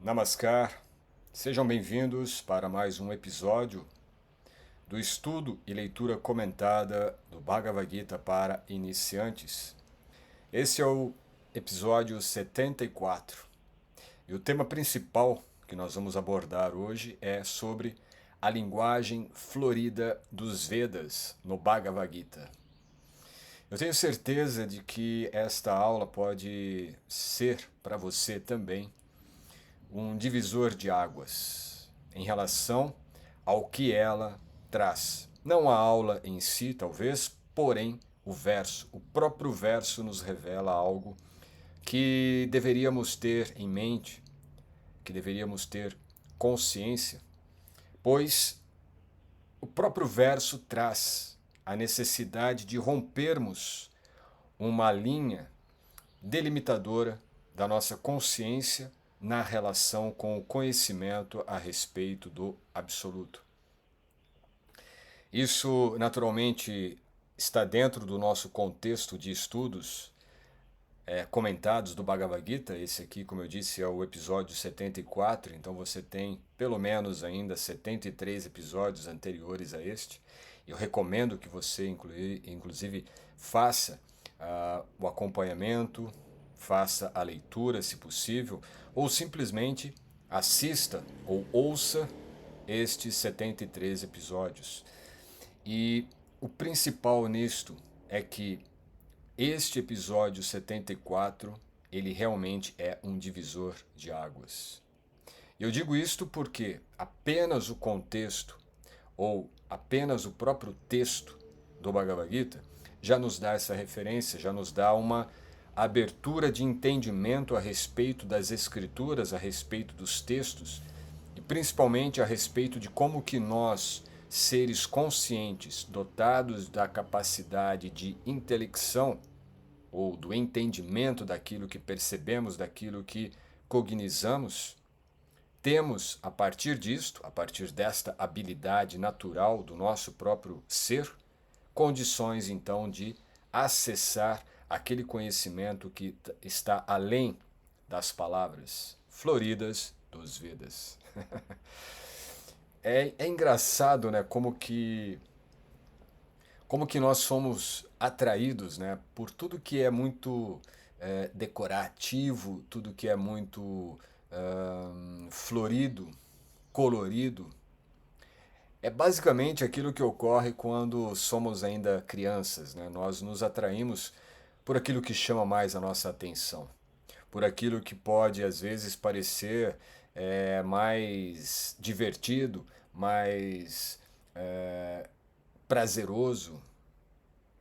Namaskar, sejam bem-vindos para mais um episódio do estudo e leitura comentada do Bhagavad Gita para iniciantes. Esse é o episódio 74 e o tema principal que nós vamos abordar hoje é sobre a linguagem florida dos Vedas no Bhagavad Gita. Eu tenho certeza de que esta aula pode ser para você também um divisor de águas em relação ao que ela traz. Não a aula em si, talvez, porém o verso. O próprio verso nos revela algo que deveríamos ter em mente, que deveríamos ter consciência, pois o próprio verso traz a necessidade de rompermos uma linha delimitadora da nossa consciência na relação com o conhecimento a respeito do absoluto. Isso, naturalmente, está dentro do nosso contexto de estudos comentados do Bhagavad Gita. Esse aqui, como eu disse, é o episódio 74, então você tem pelo menos ainda 73 episódios anteriores a este. Eu recomendo que você, inclusive, faça o acompanhamento, faça a leitura, se possível, ou simplesmente assista ou ouça estes 73 episódios. E o principal nisto é que este episódio 74, ele realmente é um divisor de águas. Eu digo isto porque apenas o contexto ou apenas o próprio texto do Bhagavad Gita já nos dá essa referência, já nos dá uma abertura de entendimento a respeito das escrituras, a respeito dos textos e principalmente a respeito de como que nós, seres conscientes, dotados da capacidade de intelecção ou do entendimento daquilo que percebemos, daquilo que cognizamos, temos, a partir disto, a partir desta habilidade natural do nosso próprio ser, condições então de acessar aquele conhecimento que está além das palavras floridas dos Vedas. É engraçado, né, como que nós somos atraídos, né, por tudo que é muito decorativo, tudo que é muito florido, colorido. É basicamente aquilo que ocorre quando somos ainda crianças, né? Nós nos atraímos por aquilo que chama mais a nossa atenção, por aquilo que pode às vezes parecer mais divertido, mais prazeroso,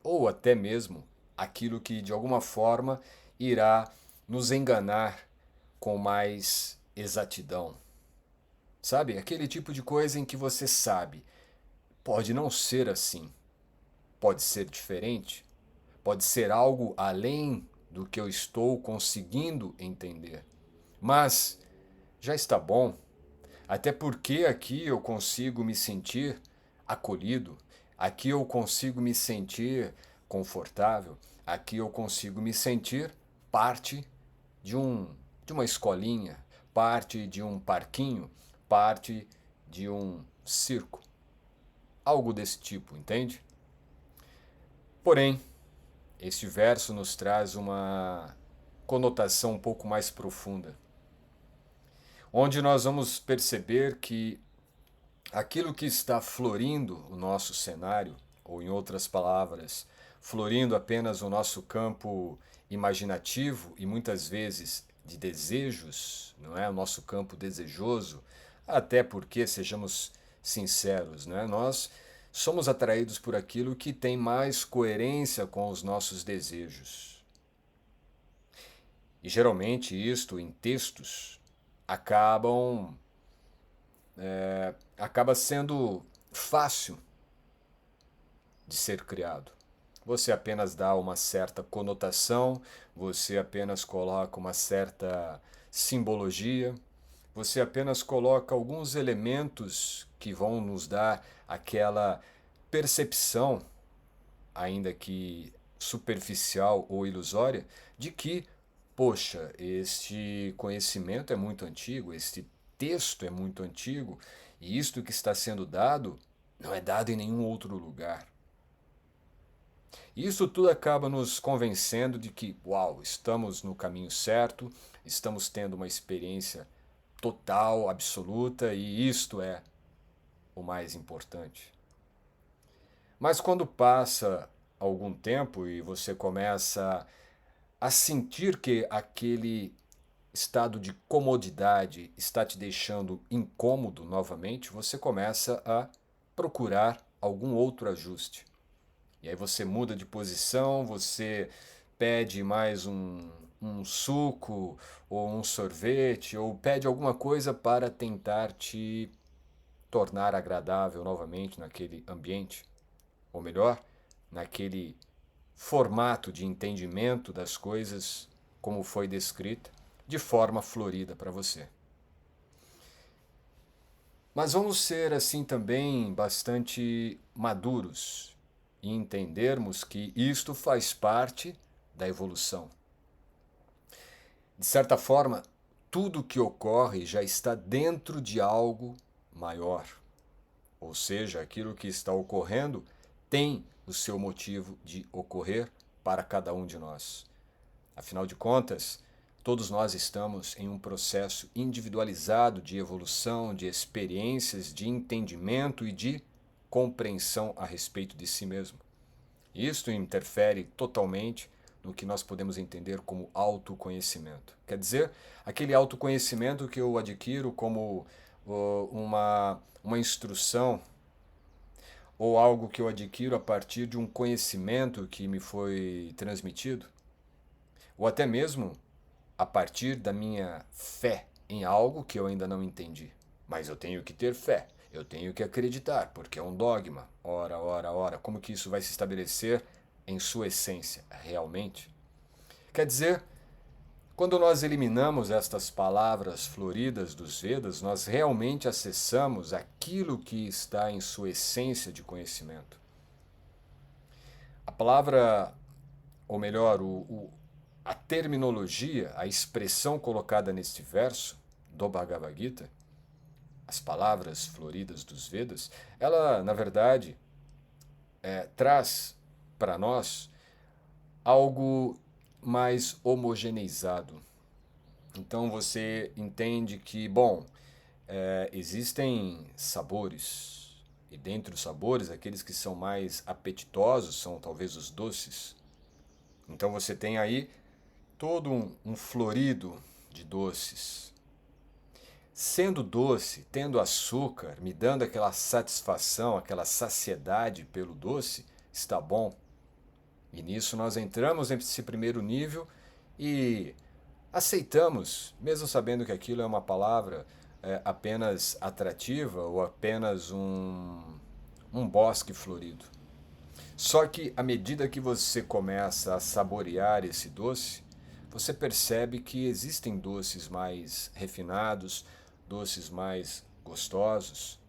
ou até mesmo aquilo que de alguma forma irá nos enganar com mais exatidão. Sabe? Aquele tipo de coisa em que você sabe, pode não ser assim, pode ser diferente, pode ser algo além do que eu estou conseguindo entender. Mas já está bom, até porque aqui eu consigo me sentir acolhido, aqui eu consigo me sentir confortável, aqui eu consigo me sentir parte de de uma escolinha, parte de um parquinho, parte de um circo. Algo desse tipo, entende? Porém, este verso nos traz uma conotação um pouco mais profunda, onde nós vamos perceber que aquilo que está florindo o nosso cenário, ou em outras palavras, florindo apenas o nosso campo imaginativo e muitas vezes de desejos, não é? O nosso campo desejoso, até porque, sejamos sinceros, né? Nós somos atraídos por aquilo que tem mais coerência com os nossos desejos. E geralmente isto em textos acaba sendo fácil de ser criado. Você apenas dá uma certa conotação, você apenas coloca uma certa simbologia, você apenas coloca alguns elementos que vão nos dar aquela percepção, ainda que superficial ou ilusória, de que poxa, este conhecimento é muito antigo, este texto é muito antigo, e isto que está sendo dado não é dado em nenhum outro lugar. E isso tudo acaba nos convencendo de que, uau, estamos no caminho certo, estamos tendo uma experiência total, absoluta, e isto é o mais importante. Mas quando passa algum tempo e você começa a sentir que aquele estado de comodidade está te deixando incômodo novamente, você começa a procurar algum outro ajuste. E aí você muda de posição, você pede mais um suco ou um sorvete, ou pede alguma coisa para tentar te tornar agradável novamente naquele ambiente, ou melhor, naquele formato de entendimento das coisas como foi descrita, de forma florida para você. Mas vamos ser assim também bastante maduros e entendermos que isto faz parte da evolução. De certa forma, tudo que ocorre já está dentro de algo maior. Ou seja, aquilo que está ocorrendo tem o seu motivo de ocorrer para cada um de nós. Afinal de contas, todos nós estamos em um processo individualizado de evolução, de experiências, de entendimento e de compreensão a respeito de si mesmo. Isto interfere totalmente no que nós podemos entender como autoconhecimento. Quer dizer, aquele autoconhecimento que eu adquiro como uma instrução ou algo que eu adquiro a partir de um conhecimento que me foi transmitido, ou até mesmo a partir da minha fé em algo que eu ainda não entendi. Mas eu tenho que ter fé, eu tenho que acreditar, porque é um dogma. Ora, ora, ora, como que isso vai se estabelecer em sua essência realmente? Quer dizer, quando nós eliminamos estas palavras floridas dos Vedas, nós realmente acessamos aquilo que está em sua essência de conhecimento. A palavra, ou melhor, a terminologia, a expressão colocada neste verso do Bhagavad Gita, as palavras floridas dos Vedas, ela, na verdade, traz para nós algo mais homogeneizado. Então você entende que, bom, existem sabores, e dentre os sabores, aqueles que são mais apetitosos são talvez os doces. Então você tem aí todo um florido de doces. Sendo doce, tendo açúcar, me dando aquela satisfação, aquela saciedade pelo doce, está bom. E nisso nós entramos nesse primeiro nível e aceitamos, mesmo sabendo que aquilo é uma palavra apenas atrativa ou apenas um bosque florido. Só que à medida que você começa a saborear esse doce, você percebe que existem doces mais refinados, doces mais gostosos,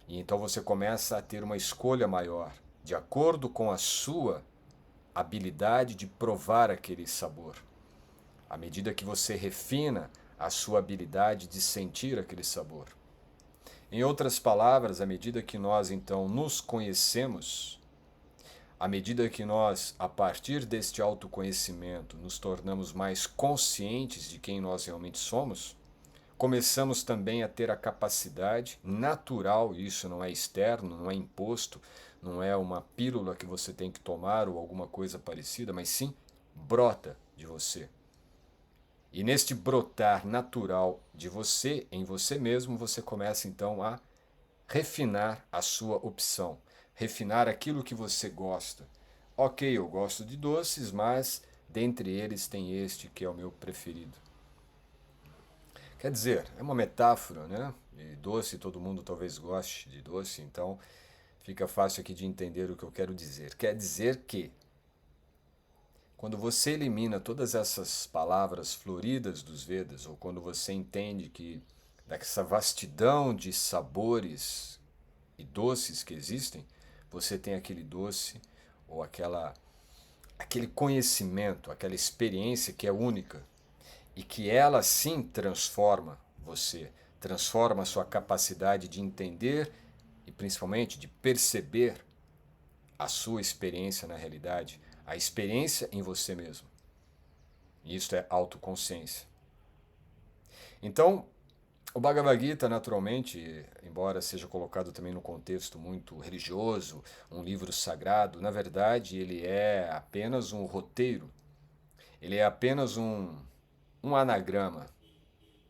e então você começa a ter uma escolha maior, de acordo com a sua habilidade de provar aquele sabor. À medida que você refina a sua habilidade de sentir aquele sabor. Em outras palavras, à medida que nós então nos conhecemos, à medida que nós, a partir deste autoconhecimento, nos tornamos mais conscientes de quem nós realmente somos, começamos também a ter a capacidade natural, isso não é externo, não é imposto, não é uma pílula que você tem que tomar ou alguma coisa parecida, mas sim brota de você. E neste brotar natural de você, em você mesmo, você começa então a refinar a sua opção, refinar aquilo que você gosta. Ok, eu gosto de doces, mas dentre eles tem este que é o meu preferido. Quer dizer, é uma metáfora, né? E doce, todo mundo talvez goste de doce, então fica fácil aqui de entender o que eu quero dizer. Quer dizer que quando você elimina todas essas palavras floridas dos Vedas, ou quando você entende que dessa vastidão de sabores e doces que existem, você tem aquele doce ou aquele conhecimento, aquela experiência que é única, e que ela sim transforma você, transforma a sua capacidade de entender e principalmente de perceber a sua experiência na realidade, a experiência em você mesmo. Isso é autoconsciência. Então, o Bhagavad Gita, naturalmente, embora seja colocado também no contexto muito religioso, um livro sagrado, na verdade ele é apenas um roteiro, ele é apenas um anagrama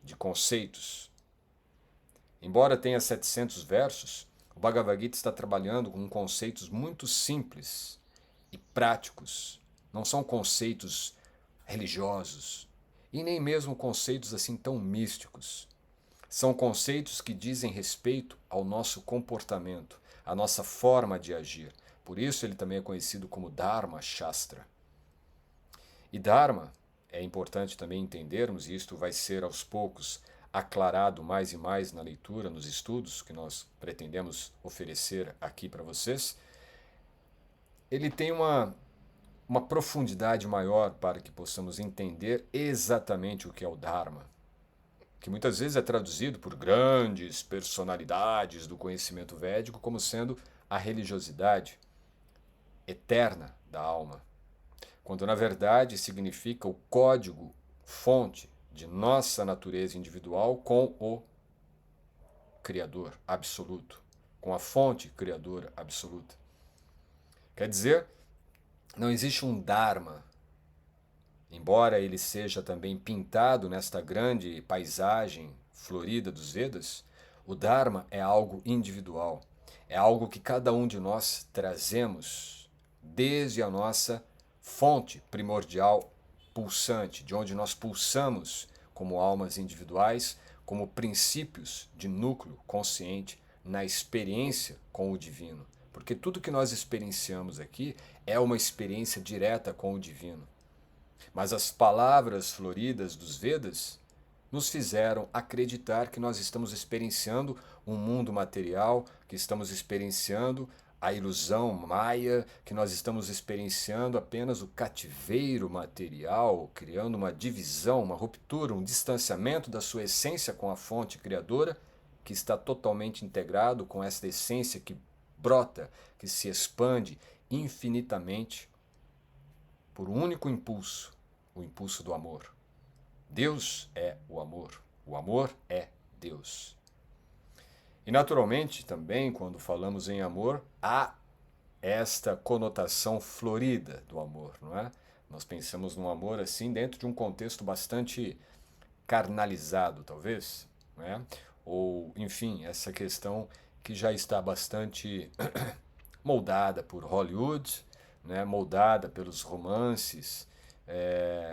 de conceitos. Embora tenha 700 versos, o Bhagavad Gita está trabalhando com conceitos muito simples e práticos. Não são conceitos religiosos e nem mesmo conceitos assim tão místicos. São conceitos que dizem respeito ao nosso comportamento, à nossa forma de agir. Por isso ele também é conhecido como Dharma Shastra. E Dharma é importante também entendermos, e isto vai ser aos poucos aclarado mais e mais na leitura, nos estudos que nós pretendemos oferecer aqui para vocês. Ele tem uma profundidade maior para que possamos entender exatamente o que é o Dharma, que muitas vezes é traduzido por grandes personalidades do conhecimento védico como sendo a religiosidade eterna da alma, quando na verdade significa o código fonte de nossa natureza individual com o Criador absoluto, com a fonte criadora absoluta. Quer dizer, não existe um Dharma, embora ele seja também pintado nesta grande paisagem florida dos Vedas. O Dharma é algo individual, é algo que cada um de nós trazemos desde a nossa fonte primordial pulsante, de onde nós pulsamos como almas individuais, como princípios de núcleo consciente na experiência com o divino. Porque tudo que nós experienciamos aqui é uma experiência direta com o divino. Mas as palavras floridas dos Vedas nos fizeram acreditar que nós estamos experienciando um mundo material, que estamos experienciando a ilusão maia, que nós estamos experienciando apenas o cativeiro material, criando uma divisão, uma ruptura, um distanciamento da sua essência com a fonte criadora, que está totalmente integrado com essa essência que brota, que se expande infinitamente por um único impulso, o impulso do amor. Deus é o amor é Deus. E naturalmente também, quando falamos em amor, há esta conotação florida do amor, não é? Nós pensamos no amor assim dentro de um contexto bastante carnalizado, talvez, não é? Ou, enfim, essa questão que já está bastante moldada por Hollywood, né? Moldada pelos romances,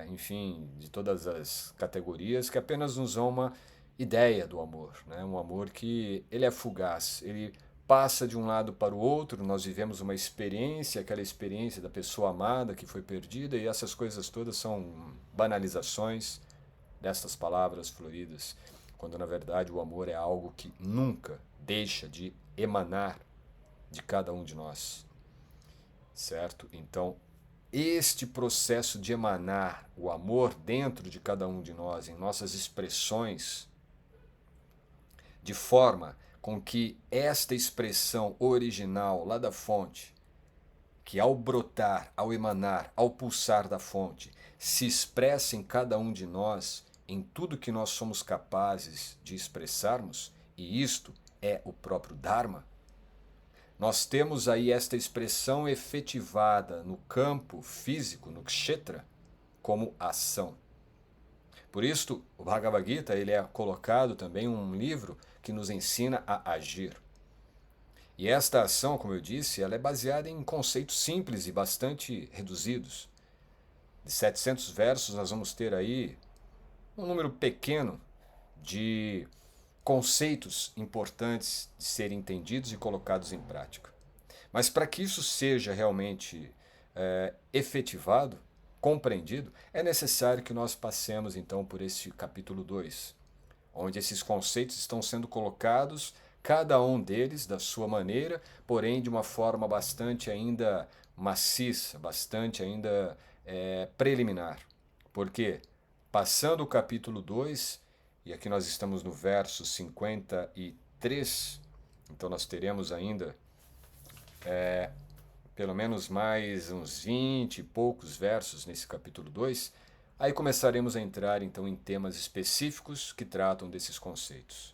enfim, de todas as categorias, que apenas nos dão uma ideia do amor, né? Um amor que ele é fugaz, ele passa de um lado para o outro, nós vivemos uma experiência, aquela experiência da pessoa amada que foi perdida, e essas coisas todas são banalizações dessas palavras floridas, quando na verdade o amor é algo que nunca deixa de emanar de cada um de nós, certo? Então, este processo de emanar o amor dentro de cada um de nós, em nossas expressões, de forma com que esta expressão original lá da fonte, que ao brotar, ao emanar, ao pulsar da fonte, se expressa em cada um de nós, em tudo que nós somos capazes de expressarmos, e isto é o próprio Dharma, nós temos aí esta expressão efetivada no campo físico, no kshetra, como ação. Por isso, o Bhagavad Gita ele é colocado também um livro que nos ensina a agir. E esta ação, como eu disse, ela é baseada em conceitos simples e bastante reduzidos. De 700 versos, nós vamos ter aí um número pequeno de conceitos importantes de serem entendidos e colocados em prática. Mas para que isso seja realmente efetivado, compreendido, é necessário que nós passemos então por esse capítulo 2, onde esses conceitos estão sendo colocados, cada um deles da sua maneira, porém de uma forma bastante ainda maciça, bastante ainda preliminar. Por quê? passando o capítulo 2, e aqui nós estamos no verso 53, então nós teremos ainda pelo menos mais uns 20 e poucos versos nesse capítulo 2, aí começaremos a entrar então em temas específicos que tratam desses conceitos.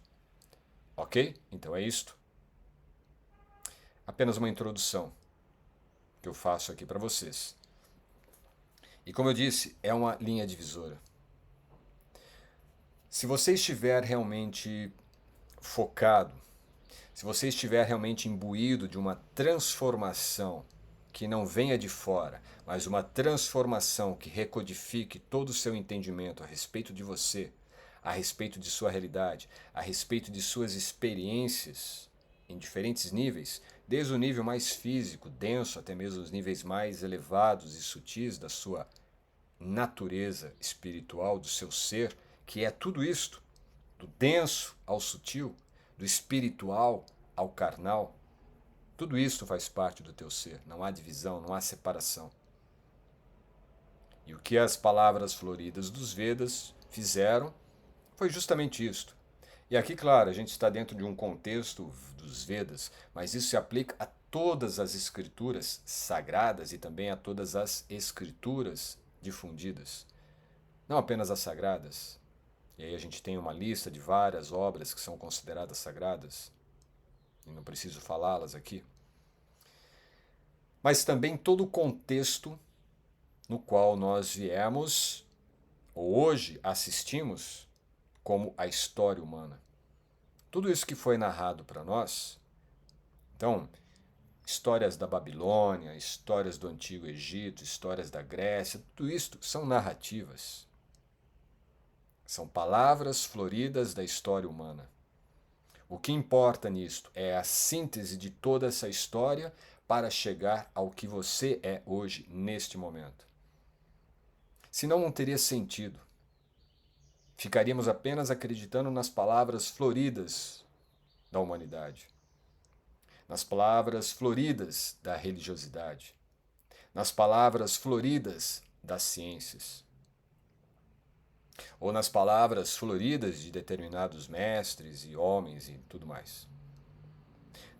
Ok? Então é isto. Apenas uma introdução que eu faço aqui para vocês. E como eu disse, é uma linha divisora. Se você estiver realmente focado, se você estiver realmente imbuído de uma transformação que não venha de fora, mas uma transformação que recodifique todo o seu entendimento a respeito de você, a respeito de sua realidade, a respeito de suas experiências em diferentes níveis, desde o nível mais físico, denso, até mesmo os níveis mais elevados e sutis da sua natureza espiritual, do seu ser, que é tudo isto, do denso ao sutil, do espiritual ao carnal, tudo isso faz parte do teu ser, não há divisão, não há separação. E o que as palavras floridas dos Vedas fizeram foi justamente isto. E aqui, claro, a gente está dentro de um contexto dos Vedas, mas isso se aplica a todas as escrituras sagradas e também a todas as escrituras difundidas. Não apenas as sagradas. E aí a gente tem uma lista de várias obras que são consideradas sagradas, e não preciso falá-las aqui. Mas também todo o contexto no qual nós viemos, ou hoje assistimos, como a história humana. Tudo isso que foi narrado para nós, então, histórias da Babilônia, histórias do Antigo Egito, histórias da Grécia, tudo isso são narrativas. São palavras floridas da história humana. O que importa nisto é a síntese de toda essa história para chegar ao que você é hoje, neste momento. Senão não teria sentido. Ficaríamos apenas acreditando nas palavras floridas da humanidade, nas palavras floridas da religiosidade, nas palavras floridas das ciências, ou nas palavras floridas de determinados mestres e homens e tudo mais.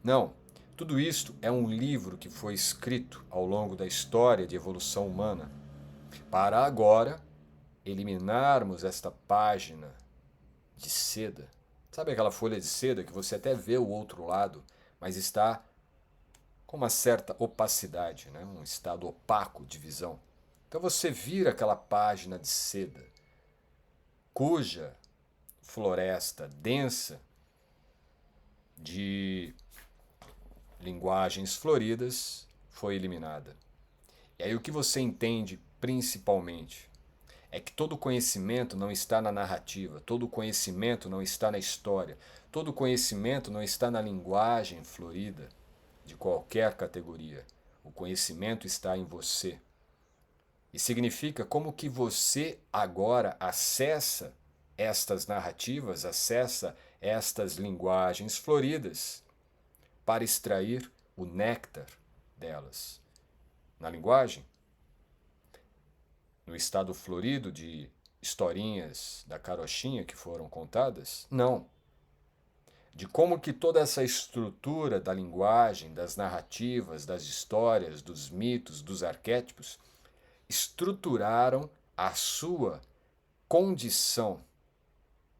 Não, tudo isto é um livro que foi escrito ao longo da história de evolução humana, para agora eliminarmos esta página de seda. Sabe aquela folha de seda que você até vê o outro lado, mas está com uma certa opacidade, né? Um estado opaco de visão. Então você vira aquela página de seda, cuja floresta densa de linguagens floridas foi eliminada. E aí o que você entende principalmente é que todo conhecimento não está na narrativa, todo conhecimento não está na história, todo conhecimento não está na linguagem florida de qualquer categoria. O conhecimento está em você. E significa como que você agora acessa estas narrativas, acessa estas linguagens floridas para extrair o néctar delas. Na linguagem, no estado florido de historinhas da carochinha que foram contadas? Não. De como que toda essa estrutura da linguagem, das narrativas, das histórias, dos mitos, dos arquétipos, estruturaram a sua condição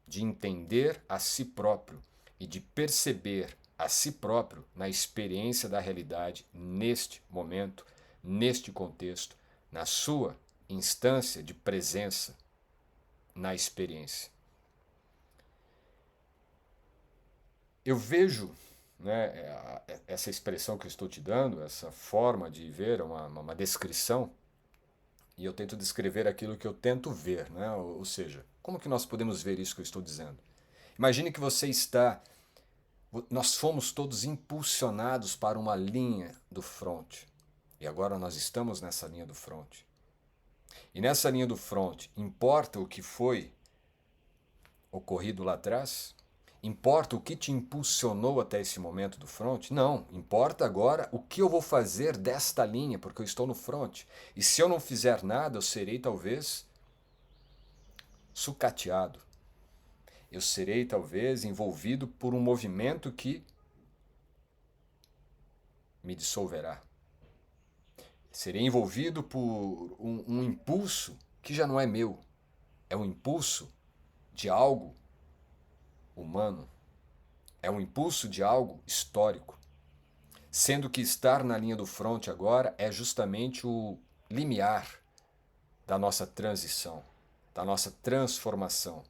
de entender a si próprio e de perceber a si próprio na experiência da realidade neste momento, neste contexto, na sua instância de presença na experiência. Eu vejo, né, essa expressão que eu estou te dando, essa forma de ver, uma descrição, e eu tento descrever aquilo que eu tento ver, né? Ou seja, como que nós podemos ver isso que eu estou dizendo? Imagine que você está, nós fomos todos impulsionados para uma linha do fronte, e agora nós estamos nessa linha do fronte. E nessa linha do fronte, importa o que foi ocorrido lá atrás? Importa o que te impulsionou até esse momento do front? Não, importa agora o que eu vou fazer desta linha, porque eu estou no front. E se eu não fizer nada, eu serei talvez sucateado. Eu serei talvez envolvido por um movimento que me dissolverá. Serei envolvido por um impulso que já não é meu. É um impulso de algo humano. É um impulso de algo histórico. Sendo que estar na linha do fronte agora é justamente o limiar da nossa transição, da nossa transformação.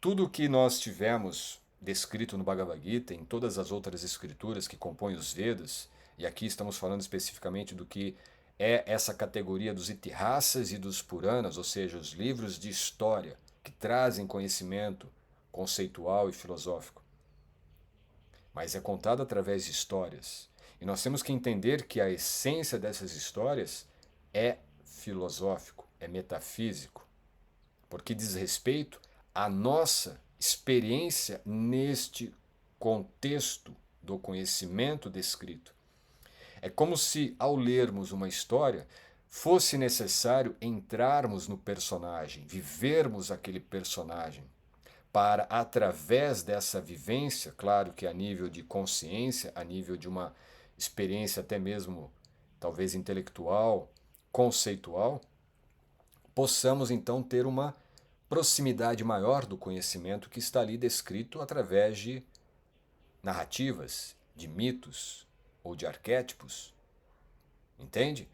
Tudo o que nós tivemos descrito no Bhagavad Gita, em todas as outras escrituras que compõem os Vedas, e aqui estamos falando especificamente do que é essa categoria dos Itihasas e dos Puranas, ou seja, os livros de história que trazem conhecimento conceitual e filosófico. Mas é contado através de histórias. E nós temos que entender que a essência dessas histórias é filosófico, é metafísico, porque diz respeito à nossa experiência neste contexto do conhecimento descrito. É como se, ao lermos uma história, fosse necessário entrarmos no personagem, vivermos aquele personagem, para, através dessa vivência, claro que a nível de consciência, a nível de uma experiência até mesmo, talvez intelectual, conceitual, possamos então ter uma proximidade maior do conhecimento que está ali descrito através de narrativas, de mitos ou de arquétipos. Entende?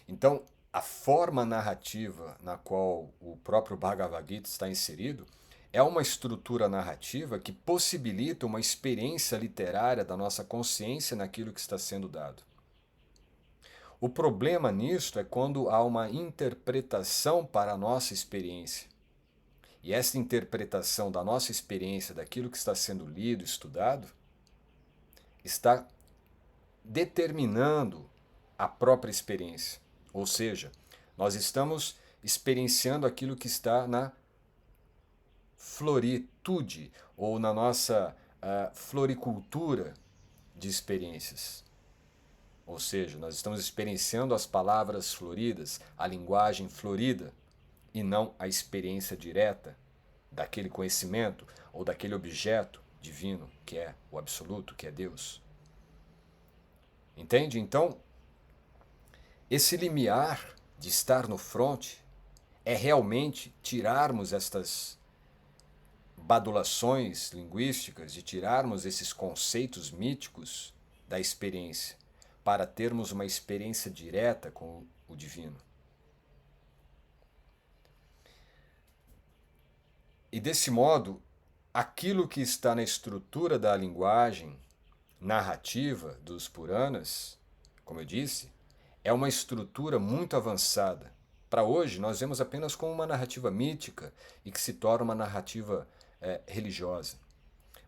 Então, a forma narrativa na qual o próprio Bhagavad Gita está inserido é uma estrutura narrativa que possibilita uma experiência literária da nossa consciência naquilo que está sendo dado. O problema nisto é quando há uma interpretação para a nossa experiência. E essa interpretação da nossa experiência, daquilo que está sendo lido, estudado, está determinando a própria experiência. Ou seja, nós estamos experienciando aquilo que está na floritude ou na nossa floricultura de experiências. Ou seja, nós estamos experienciando as palavras floridas, a linguagem florida, e não a experiência direta daquele conhecimento ou daquele objeto divino que é o absoluto, que é Deus. Entende? Então, esse limiar de estar no fronte é realmente tirarmos estas badulações linguísticas, de tirarmos esses conceitos míticos da experiência, para termos uma experiência direta com o divino. E desse modo, aquilo que está na estrutura da linguagem narrativa dos Puranas, como eu disse, é uma estrutura muito avançada. Para hoje, nós vemos apenas como uma narrativa mítica e que se torna uma narrativa religiosa.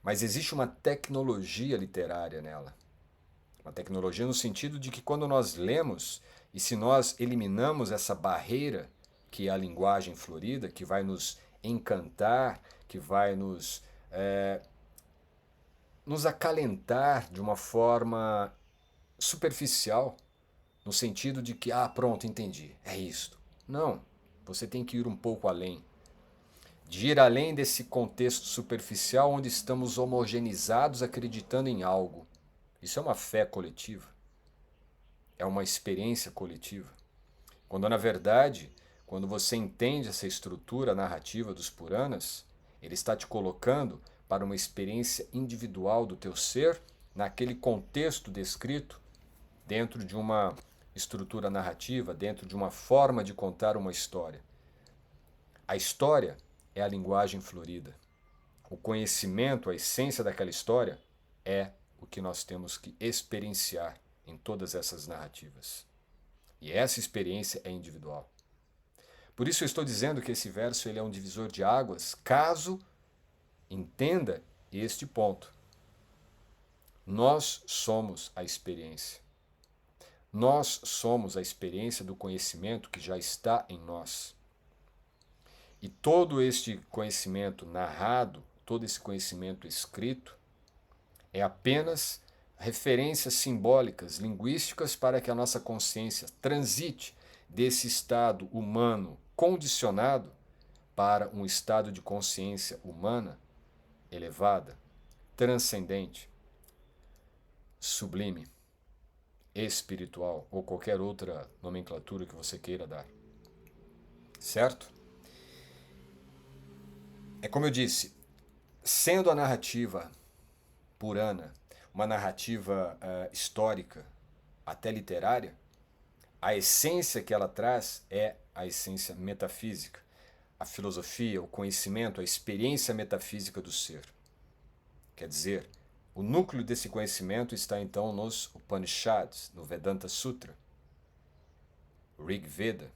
Mas existe uma tecnologia literária nela. Uma tecnologia no sentido de que quando nós lemos e se nós eliminamos essa barreira que é a linguagem florida, que vai nos encantar, que vai nos acalentar de uma forma superficial, no sentido de que, pronto, entendi, é isto. Não, você tem que ir um pouco além. De ir além desse contexto superficial onde estamos homogeneizados acreditando em algo. Isso é uma fé coletiva. É uma experiência coletiva. Quando, na verdade, quando você entende essa estrutura narrativa dos Puranas, ele está te colocando para uma experiência individual do teu ser, naquele contexto descrito, dentro de uma estrutura narrativa, dentro de uma forma de contar uma história. A história é a linguagem florida. O conhecimento, a essência daquela história, é o que nós temos que experienciar em todas essas narrativas. E essa experiência é individual. Por isso eu estou dizendo que esse verso ele é um divisor de águas, caso entenda este ponto. Nós somos a experiência. Nós somos a experiência do conhecimento que já está em nós. E todo este conhecimento narrado, todo esse conhecimento escrito, é apenas referências simbólicas, linguísticas para que a nossa consciência transite desse estado humano condicionado para um estado de consciência humana elevada, transcendente, sublime, espiritual ou qualquer outra nomenclatura que você queira dar. Certo? É como eu disse, sendo a narrativa Purana uma narrativa histórica, até literária, a essência que ela traz é a essência metafísica, a filosofia, o conhecimento, a experiência metafísica do ser. Quer dizer, o núcleo desse conhecimento está então nos Upanishads, no Vedanta Sutra, Rig Veda.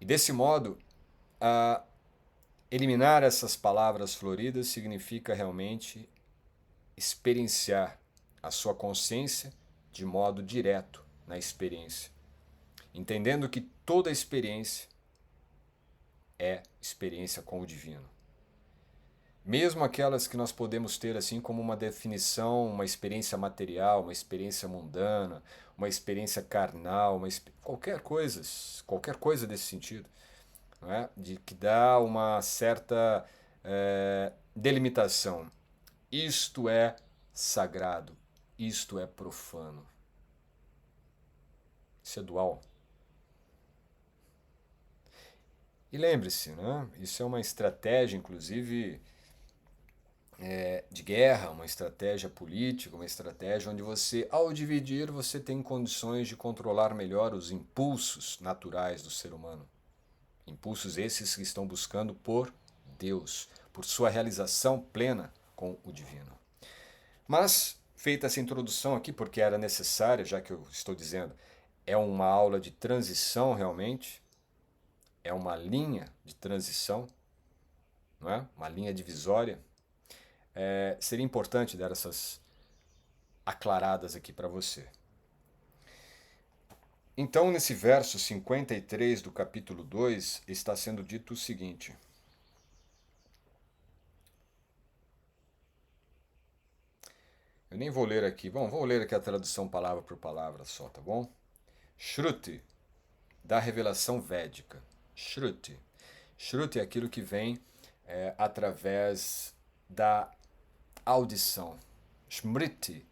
E desse modo, eliminar essas palavras floridas significa realmente experienciar a sua consciência de modo direto na experiência, entendendo que toda experiência é experiência com o divino. Mesmo aquelas que nós podemos ter assim como uma definição, uma experiência material, uma experiência mundana, uma experiência carnal, qualquer coisa desse sentido, não é? De que dá uma certa delimitação. Isto é sagrado, isto é profano. Isso é dual. E lembre-se, né? Isso é uma estratégia, inclusive, de guerra, uma estratégia política, uma estratégia onde você, ao dividir, você tem condições de controlar melhor os impulsos naturais do ser humano. Impulsos esses que estão buscando por Deus, por sua realização plena com o divino. Mas, feita essa introdução aqui, porque era necessária, já que eu estou dizendo, é uma aula de transição realmente, é uma linha de transição, não é? Uma linha divisória. Seria importante dar essas aclaradas aqui para você. Então, nesse verso 53 do capítulo 2, está sendo dito o seguinte: eu nem vou ler aqui, bom, vou ler aqui a tradução palavra por palavra só, tá bom? Shruti, da revelação védica. Shruti. Shruti é aquilo que vem através da audição. Smriti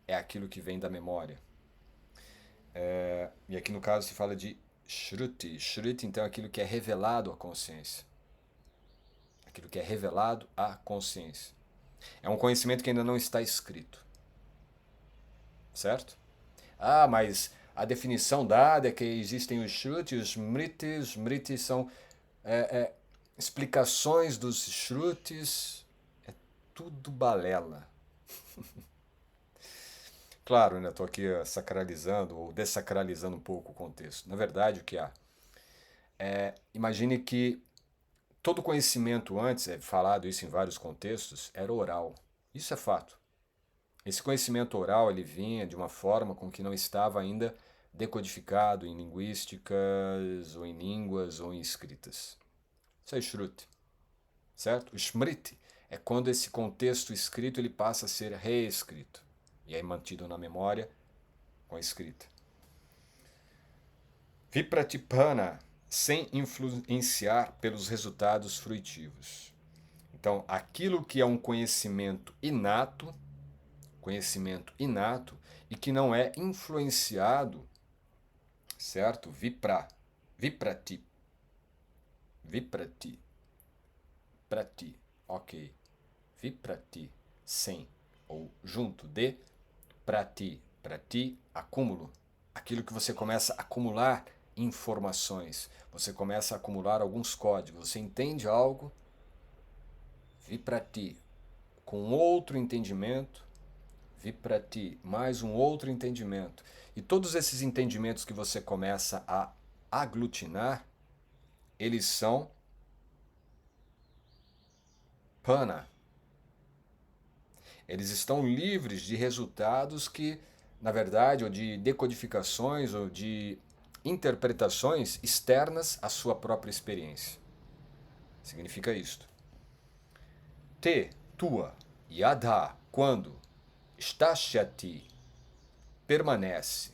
é aquilo que vem da memória. E aqui no caso se fala de Shruti. Shruti, então, é aquilo que é revelado à consciência. Aquilo que é revelado à consciência. É um conhecimento que ainda não está escrito. Certo? Ah, mas a definição dada é que existem os Shruti e os Smriti. Os Smriti são explicações dos Shrutis. É tudo balela. Claro, né, estou aqui sacralizando ou dessacralizando um pouco o contexto. Na verdade, o que há? Imagine que todo conhecimento antes, é falado isso em vários contextos, era oral. Isso é fato. Esse conhecimento oral ele vinha de uma forma com que não estava ainda decodificado em linguísticas, ou em línguas, ou em escritas. Isso é Shruti. Certo? O Smriti é quando esse contexto escrito ele passa a ser reescrito. E aí mantido na memória com a escrita. Vipratipana, sem influenciar pelos resultados fruitivos. Então, aquilo que é um conhecimento inato e que não é influenciado, certo? Viprati, prati, ok. Viprati, sem, ou junto de, prati, acúmulo. Aquilo que você começa a acumular informações, você começa a acumular alguns códigos, você entende algo, viprati, com outro entendimento, viprati, mais um outro entendimento. E todos esses entendimentos que você começa a aglutinar, eles são pana. Eles estão livres de resultados que, na verdade, ou de decodificações ou de interpretações externas à sua própria experiência. Significa isto. Te, tua, yadha, quando, stashyati, permanece.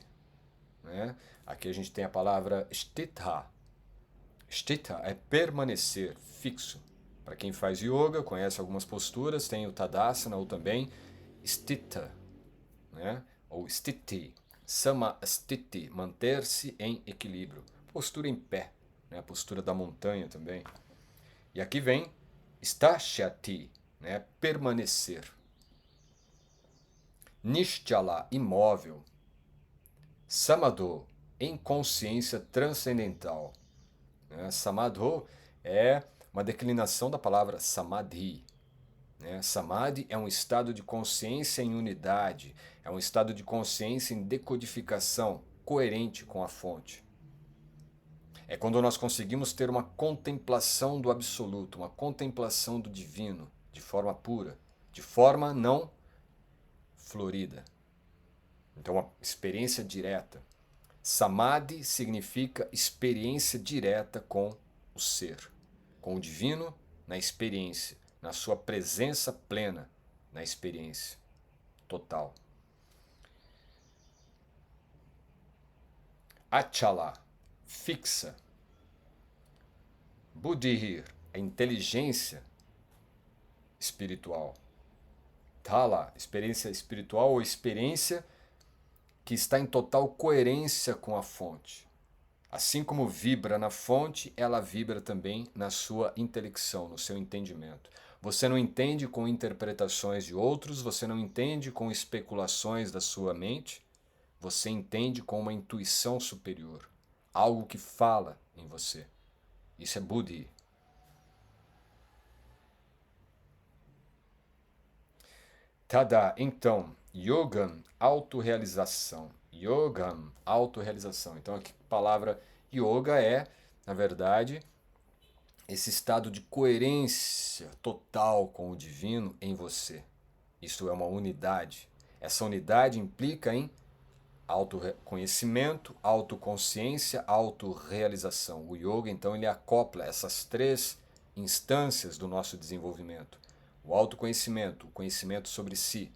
Né? Aqui a gente tem a palavra stitha, Sthita é permanecer, fixo. Para quem faz yoga, conhece algumas posturas, tem o Tadasana ou também Sthita, né? Ou Sthiti, Samastiti, manter-se em equilíbrio. Postura em pé, né? A postura da montanha também. E aqui vem Sthashati, né? Permanecer. Nishtala, imóvel. Samadho, em consciência transcendental. Samadho é uma declinação da palavra samadhi. Samadhi é um estado de consciência em unidade, é um estado de consciência em decodificação, coerente com a fonte. É quando nós conseguimos ter uma contemplação do absoluto, uma contemplação do divino, de forma pura, de forma não florida. Então, uma experiência direta. Samadhi significa experiência direta com o ser, com o divino na experiência, na sua presença plena na experiência total. Achala, fixa. Buddhir, a inteligência espiritual. Thala, experiência espiritual ou experiência que está em total coerência com a fonte. Assim como vibra na fonte, ela vibra também na sua intelecção, no seu entendimento. Você não entende com interpretações de outros, você não entende com especulações da sua mente, você entende com uma intuição superior, algo que fala em você. Isso é Buddhi. Tada, então, Yogam, autorrealização. Yogam, autorrealização. Então, aqui a palavra yoga é, na verdade, esse estado de coerência total com o divino em você. Isso é uma unidade. Essa unidade implica em autoconhecimento, autoconsciência, autorrealização. O yoga, então, ele acopla essas três instâncias do nosso desenvolvimento. O autoconhecimento, o conhecimento sobre si,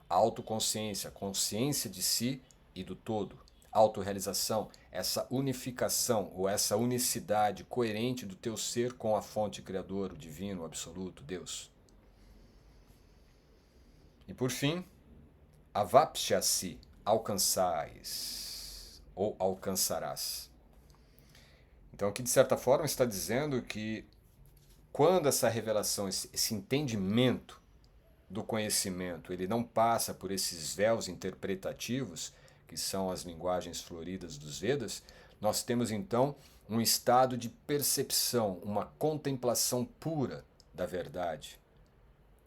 a autoconsciência, a consciência de si e do todo. Autorrealização, essa unificação ou essa unicidade coerente do teu ser com a fonte criadora, o divino, o absoluto, Deus. E por fim, avapshasi, alcançais ou alcançarás. Então aqui de certa forma está dizendo que quando essa revelação, esse entendimento do conhecimento, ele não passa por esses véus interpretativos, que são as linguagens floridas dos Vedas, nós temos então um estado de percepção, uma contemplação pura da verdade.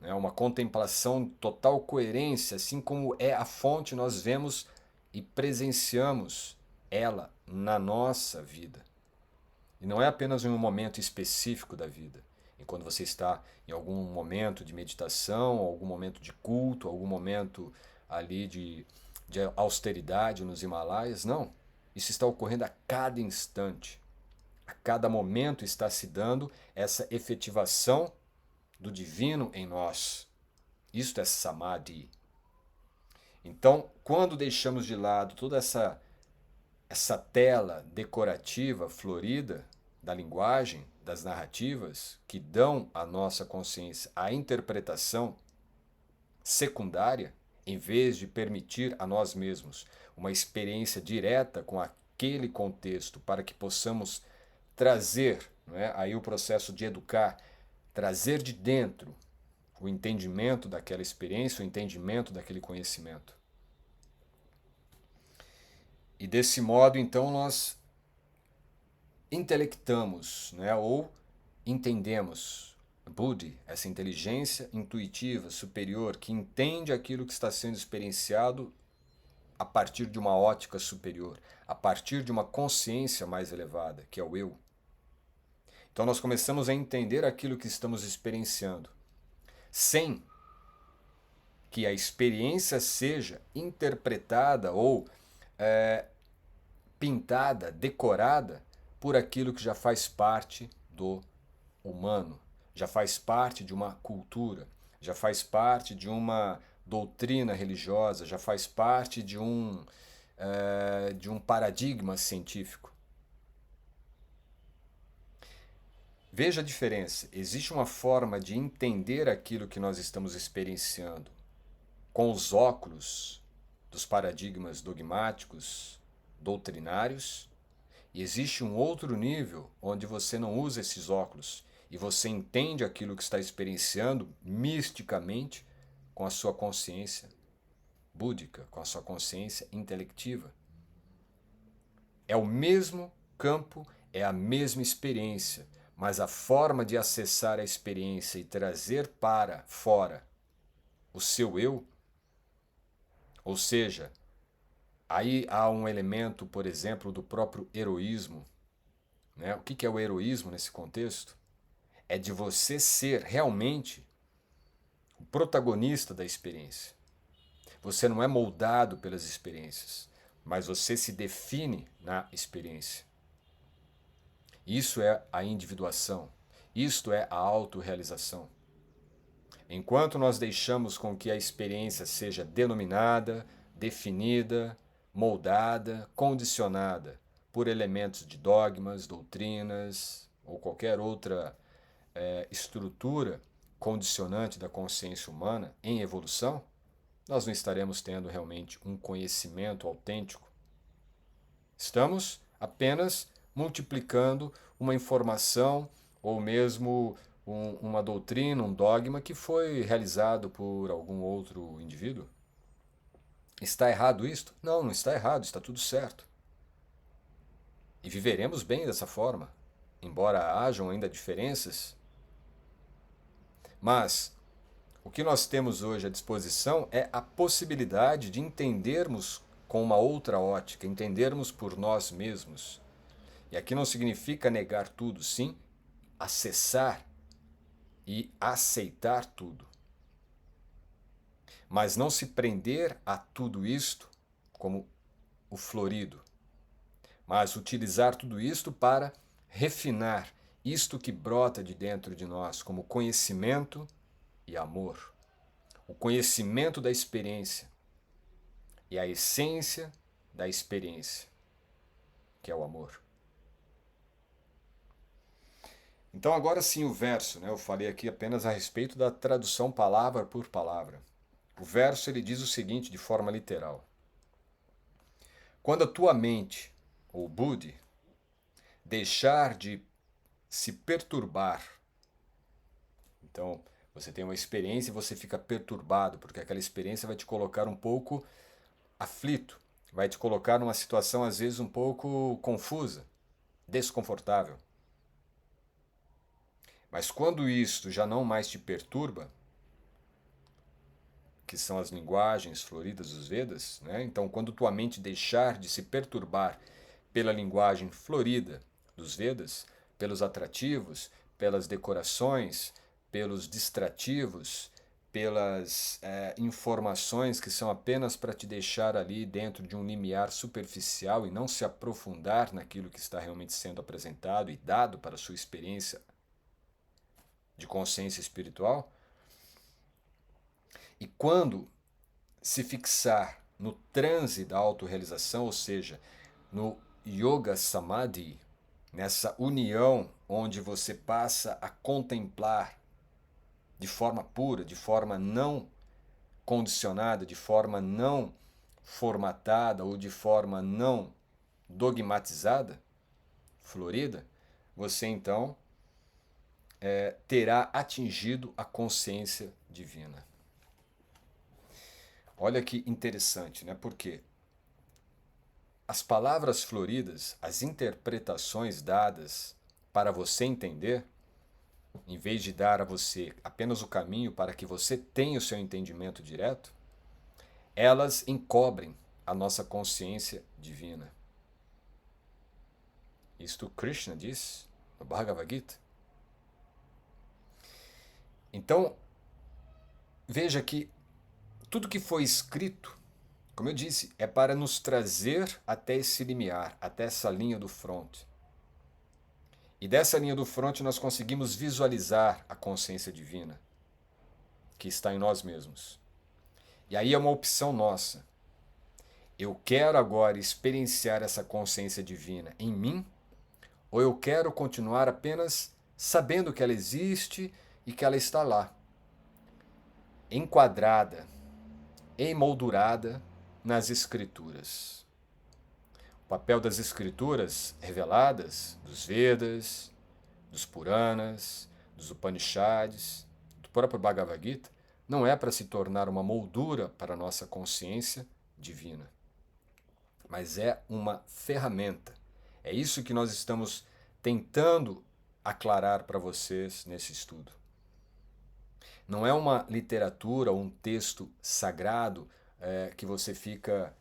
Uma contemplação de total coerência, assim como é a fonte, nós vemos e presenciamos ela na nossa vida. E não é apenas em um momento específico da vida. E quando você está em algum momento de meditação, algum momento de culto, algum momento ali de austeridade nos Himalaias, não. Isso está ocorrendo a cada instante. A cada momento está se dando essa efetivação do divino em nós. Isto é samadhi. Então, quando deixamos de lado toda essa tela decorativa, florida, da linguagem, das narrativas, que dão à nossa consciência a interpretação secundária, em vez de permitir a nós mesmos uma experiência direta com aquele contexto, para que possamos trazer, aí o processo de educar, trazer de dentro o entendimento daquela experiência, o entendimento daquele conhecimento. E desse modo, então, nós intelectamos, ou entendemos Buddhi, essa inteligência intuitiva, superior, que entende aquilo que está sendo experienciado a partir de uma ótica superior, a partir de uma consciência mais elevada, que é o eu. Então nós começamos a entender aquilo que estamos experienciando, sem que a experiência seja interpretada ou pintada, decorada por aquilo que já faz parte do humano, já faz parte de uma cultura, já faz parte de uma doutrina religiosa, já faz parte de um paradigma científico. Veja a diferença. Existe uma forma de entender aquilo que nós estamos experienciando com os óculos dos paradigmas dogmáticos, doutrinários, e existe um outro nível onde você não usa esses óculos e você entende aquilo que está experienciando misticamente com a sua consciência búdica, com a sua consciência intelectiva. É o mesmo campo, é a mesma experiência, mas a forma de acessar a experiência e trazer para fora o seu eu, ou seja, aí há um elemento, por exemplo, do próprio heroísmo. Né? O que é o heroísmo nesse contexto? É de você ser realmente o protagonista da experiência. Você não é moldado pelas experiências, mas você se define na experiência. Isso é a individuação. Isto é a autorrealização. Enquanto nós deixamos com que a experiência seja denominada, definida, moldada, condicionada por elementos de dogmas, doutrinas ou qualquer outra estrutura condicionante da consciência humana em evolução, nós não estaremos tendo realmente um conhecimento autêntico. Estamos apenas multiplicando uma informação ou mesmo uma doutrina, um dogma que foi realizado por algum outro indivíduo. Está errado isto? Não, não está errado, está tudo certo. E viveremos bem dessa forma, embora hajam ainda diferenças. Mas o que nós temos hoje à disposição é a possibilidade de entendermos com uma outra ótica, entendermos por nós mesmos. E aqui não significa negar tudo, sim, acessar e aceitar tudo. Mas não se prender a tudo isto como o florido, mas utilizar tudo isto para refinar isto que brota de dentro de nós como conhecimento e amor. O conhecimento da experiência e a essência da experiência, que é o amor. Então agora sim o verso, né? Eu falei aqui apenas a respeito da tradução palavra por palavra. O verso ele diz o seguinte de forma literal: quando a tua mente, ou buddhi, deixar de se perturbar, então você tem uma experiência e você fica perturbado, porque aquela experiência vai te colocar um pouco aflito, vai te colocar numa situação às vezes um pouco confusa, desconfortável. Mas quando isto já não mais te perturba, que são as linguagens floridas dos Vedas, né? Então, quando tua mente deixar de se perturbar pela linguagem florida dos Vedas, pelos atrativos, pelas decorações, pelos distrativos, pelas informações que são apenas para te deixar ali dentro de um limiar superficial e não se aprofundar naquilo que está realmente sendo apresentado e dado para a sua experiência de consciência espiritual. E quando se fixar no transe da autorrealização, ou seja, no Yoga Samadhi, nessa união onde você passa a contemplar de forma pura, de forma não condicionada, de forma não formatada ou de forma não dogmatizada, florida, você então terá atingido a consciência divina. Olha que interessante, né? Porque as palavras floridas, as interpretações dadas para você entender, em vez de dar a você apenas o caminho para que você tenha o seu entendimento direto, elas encobrem a nossa consciência divina. Isto Krishna diz no Bhagavad Gita. Então, veja que tudo que foi escrito, como eu disse, é para nos trazer até esse limiar, até essa linha do fronte. E dessa linha do fronte nós conseguimos visualizar a consciência divina que está em nós mesmos. E aí é uma opção nossa. Eu quero agora experienciar essa consciência divina em mim, ou eu quero continuar apenas sabendo que ela existe e que ela está lá, enquadrada, emoldurada nas Escrituras. O papel das Escrituras reveladas, dos Vedas, dos Puranas, dos Upanishads, do próprio Bhagavad Gita, não é para se tornar uma moldura para a nossa consciência divina, mas é uma ferramenta. É isso que nós estamos tentando aclarar para vocês nesse estudo. Não é uma literatura ou um texto sagrado que você fica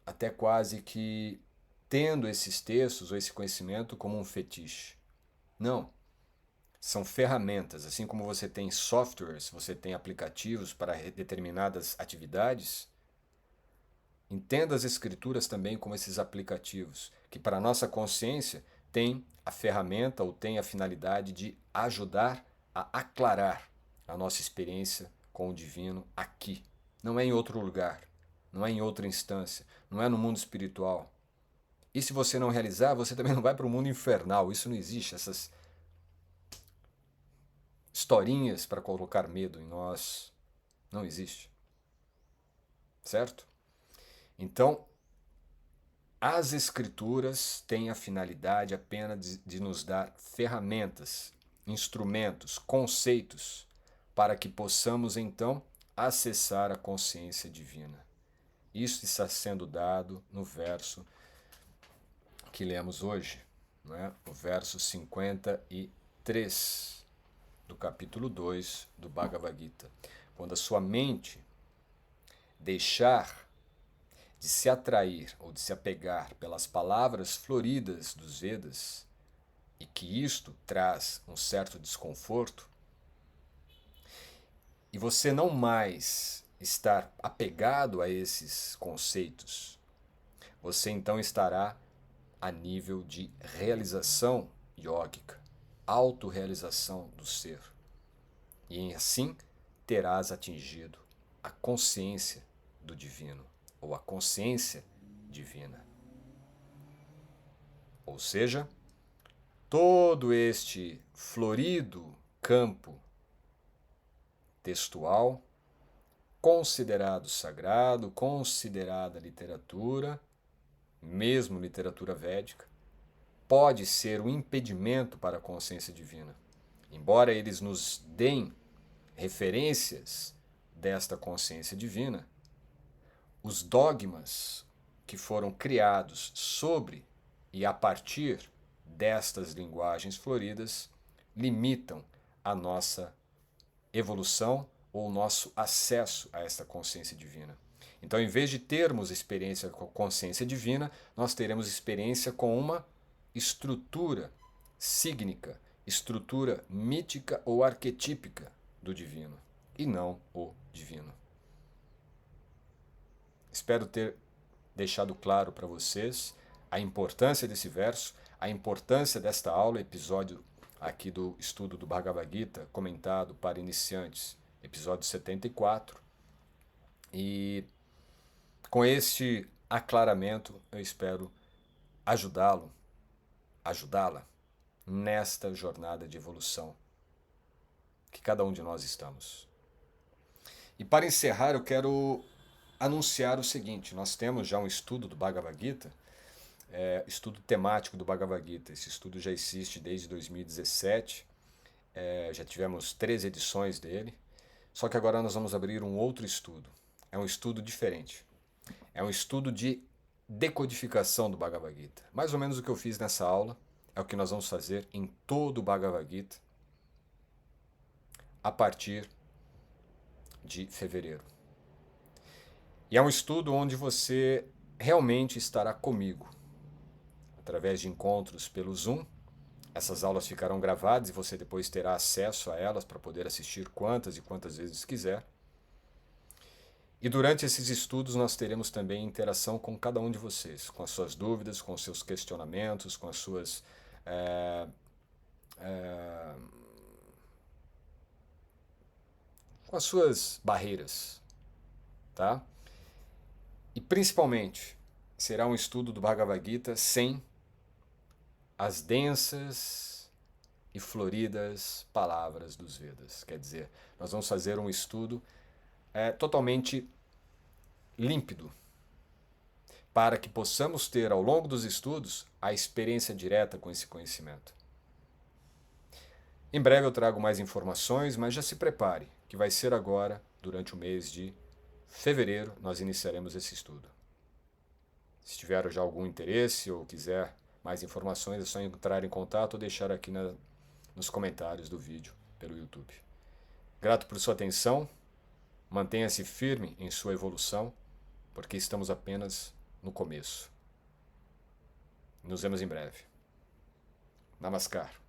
até quase que tendo esses textos ou esse conhecimento como um fetiche. Não. São ferramentas. Assim como você tem softwares, você tem aplicativos para determinadas atividades, entenda as escrituras também como esses aplicativos, que para a nossa consciência tem a ferramenta ou tem a finalidade de ajudar a aclarar a nossa experiência com o divino aqui. Não é em outro lugar, não é em outra instância, não é no mundo espiritual. E se você não realizar, você também não vai para o mundo infernal. Isso não existe, essas historinhas para colocar medo em nós. Não existe. Certo? Então, as Escrituras têm a finalidade apenas de nos dar ferramentas, instrumentos, conceitos, para que possamos então acessar a consciência divina. Isso está sendo dado no verso que lemos hoje, né? O verso 53 do capítulo 2 do Bhagavad Gita. Quando a sua mente deixar de se atrair ou de se apegar pelas palavras floridas dos Vedas, e que isto traz um certo desconforto, e você não mais estar apegado a esses conceitos, você então estará a nível de realização yógica, autorrealização do ser. E assim terás atingido a consciência do divino, ou a consciência divina. Ou seja, todo este florido campo textual, considerado sagrado, considerada literatura, mesmo literatura védica, pode ser um impedimento para a consciência divina. Embora eles nos deem referências desta consciência divina, os dogmas que foram criados sobre e a partir destas linguagens floridas limitam a nossa evolução ou o nosso acesso a esta consciência divina. Então, em vez de termos experiência com a consciência divina, nós teremos experiência com uma estrutura sígnica, estrutura mítica ou arquetípica do divino, e não o divino. Espero ter deixado claro para vocês a importância desse verso, a importância desta aula, episódio aqui do estudo do Bhagavad Gita, comentado para iniciantes, episódio 74. E com este aclaramento, eu espero ajudá-la nesta jornada de evolução que cada um de nós estamos. E para encerrar, eu quero anunciar o seguinte: nós temos já um estudo do Bhagavad Gita, estudo temático do Bhagavad Gita. Esse estudo já existe desde 2017, já tivemos 13 edições dele, só que agora nós vamos abrir um outro estudo. É um estudo diferente. É um estudo de decodificação do Bhagavad Gita. Mais ou menos o que eu fiz nessa aula é o que nós vamos fazer em todo o Bhagavad Gita a partir de fevereiro. E é um estudo onde você realmente estará comigo, através de encontros pelo Zoom. Essas aulas ficarão gravadas e você depois terá acesso a elas para poder assistir quantas e quantas vezes quiser. E durante esses estudos nós teremos também interação com cada um de vocês, com as suas dúvidas, com os seus questionamentos, com as suas barreiras, tá? E principalmente será um estudo do Bhagavad Gita sem as densas e floridas palavras dos Vedas. Quer dizer, nós vamos fazer um estudo totalmente límpido, para que possamos ter ao longo dos estudos a experiência direta com esse conhecimento. Em breve eu trago mais informações, mas já se prepare, que vai ser agora, durante o mês de fevereiro, nós iniciaremos esse estudo. Se tiver já algum interesse ou quiser mais informações, é só entrar em contato ou deixar aqui nos comentários do vídeo pelo YouTube. Grato por sua atenção, mantenha-se firme em sua evolução, porque estamos apenas no começo. Nos vemos em breve. Namaskar.